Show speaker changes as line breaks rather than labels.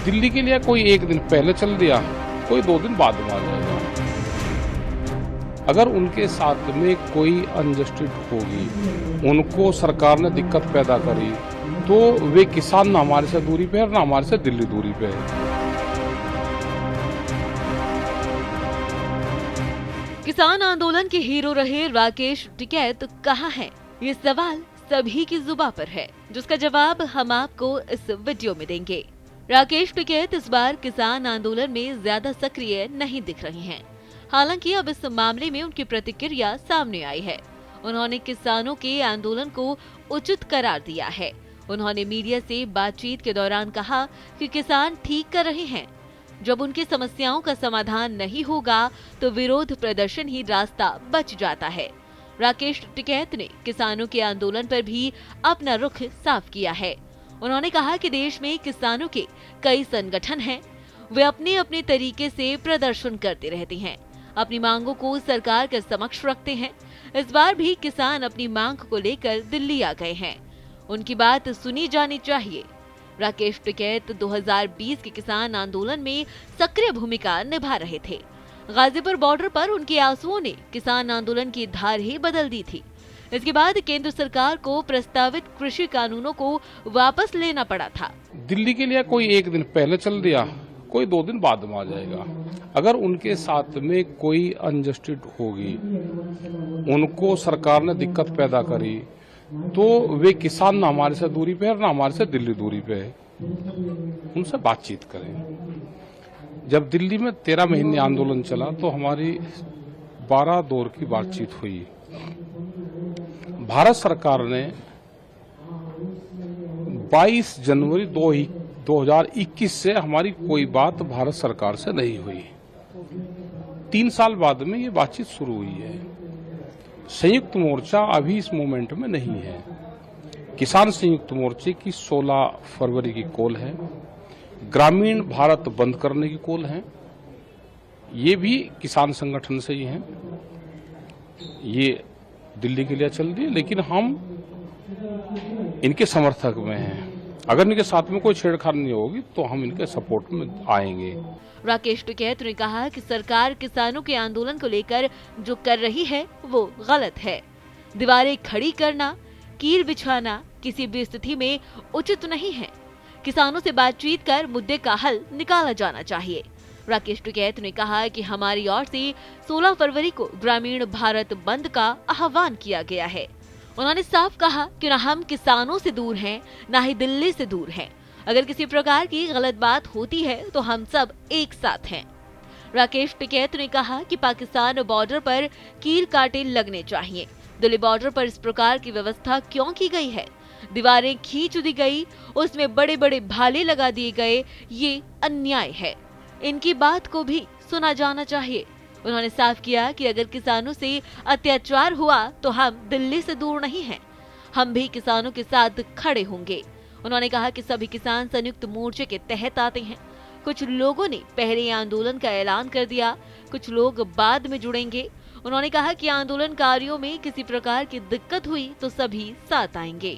दिल्ली के लिए कोई एक दिन पहले चल दिया, कोई 2 दिन बाद में आ जाएगा। अगर उनके साथ में कोई अनजस्टिस होगी, उनको सरकार ने दिक्कत पैदा करी, तो वे किसान ना हमारे से दूरी पे है ना हमारे से दिल्ली दूरी पे है।
किसान आंदोलन के हीरो रहे राकेश टिकैत कहाँ हैं? ये सवाल सभी की जुबान पर है, जिसका जवाब हम आपको इस वीडियो में देंगे। राकेश टिकैत इस बार किसान आंदोलन में ज्यादा सक्रिय नहीं दिख रहे हैं। हालांकि अब इस मामले में उनकी प्रतिक्रिया सामने आई है। उन्होंने किसानों के आंदोलन को उचित करार दिया है। उन्होंने मीडिया से बातचीत के दौरान कहा कि किसान ठीक कर रहे हैं। जब उनकी समस्याओं का समाधान नहीं होगा तो विरोध प्रदर्शन ही रास्ता बच जाता है। राकेश टिकैत ने किसानों के आंदोलन पर भी अपना रुख साफ किया है। उन्होंने कहा कि देश में किसानों के कई संगठन हैं, वे अपने अपने तरीके से प्रदर्शन करते रहते हैं, अपनी मांगों को सरकार के समक्ष रखते हैं। इस बार भी किसान अपनी मांग को लेकर दिल्ली आ गए हैं। उनकी बात सुनी जानी चाहिए। राकेश टिकैत 2020 के किसान आंदोलन में सक्रिय भूमिका निभा रहे थे। गाजीपुर बॉर्डर पर उनके आंसुओं ने किसान आंदोलन की धार ही बदल दी थी। इसके बाद केंद्र सरकार को प्रस्तावित कृषि कानूनों को वापस लेना पड़ा था।
दिल्ली के लिए कोई एक दिन पहले चल दिया, कोई 2 दिन बाद में आ जाएगा। अगर उनके साथ में कोई अनजस्टिस होगी, उनको सरकार ने दिक्कत पैदा करी, तो वे किसान ना हमारे से दूरी पे है ना हमारे से दिल्ली दूरी पे है। उनसे बातचीत करें। जब दिल्ली में 13 महीने आंदोलन चला तो हमारी 12 दौर की बातचीत हुई। भारत सरकार ने 22 जनवरी 2021 से हमारी कोई बात भारत सरकार से नहीं हुई। 3 साल बाद में ये बातचीत शुरू हुई है। संयुक्त मोर्चा अभी इस मोमेंट में नहीं है। किसान संयुक्त मोर्चे की 16 फरवरी की कॉल है। ग्रामीण भारत बंद करने की कॉल है। ये भी किसान संगठन से ही है। ये दिल्ली के लिए चल रही है, लेकिन हम इनके समर्थक में हैं। अगर इनके साथ में कोई छेड़छाड़ नहीं होगी तो हम इनके सपोर्ट में आएंगे।
राकेश टिकैत ने कहा कि सरकार किसानों के आंदोलन को लेकर जो कर रही है वो गलत है। दीवारें खड़ी करना, कील बिछाना किसी भी स्थिति में उचित नहीं है। किसानों से बातचीत कर मुद्दे का हल निकाला जाना चाहिए। राकेश टिकैत ने कहा कि हमारी ओर से 16 फरवरी को ग्रामीण भारत बंद का आह्वान किया गया है। उन्होंने साफ कहा कि न हम किसानों से दूर हैं, न ही दिल्ली से दूर हैं। अगर किसी प्रकार की गलत बात होती है तो हम सब एक साथ हैं। राकेश टिकैत ने कहा कि पाकिस्तान बॉर्डर पर कील कांटे लगने चाहिए। दिल्ली बॉर्डर पर इस प्रकार की व्यवस्था क्यों की गई है? दीवारें खींच दी गई, उसमें बड़े बड़े भाले लगा दिए गए, ये अन्याय है। इनकी बात को भी सुना जाना चाहिए। उन्होंने साफ किया कि अगर किसानों से अत्याचार हुआ तो हम दिल्ली से दूर नहीं हैं, हम भी किसानों के साथ खड़े होंगे। उन्होंने कहा कि सभी किसान संयुक्त मोर्चे के तहत आते हैं। कुछ लोगों ने पहले आंदोलन का ऐलान कर दिया, कुछ लोग बाद में जुड़ेंगे। उन्होंने कहा कि आंदोलनकारियों में किसी प्रकार की दिक्कत हुई तो सभी साथ आएंगे।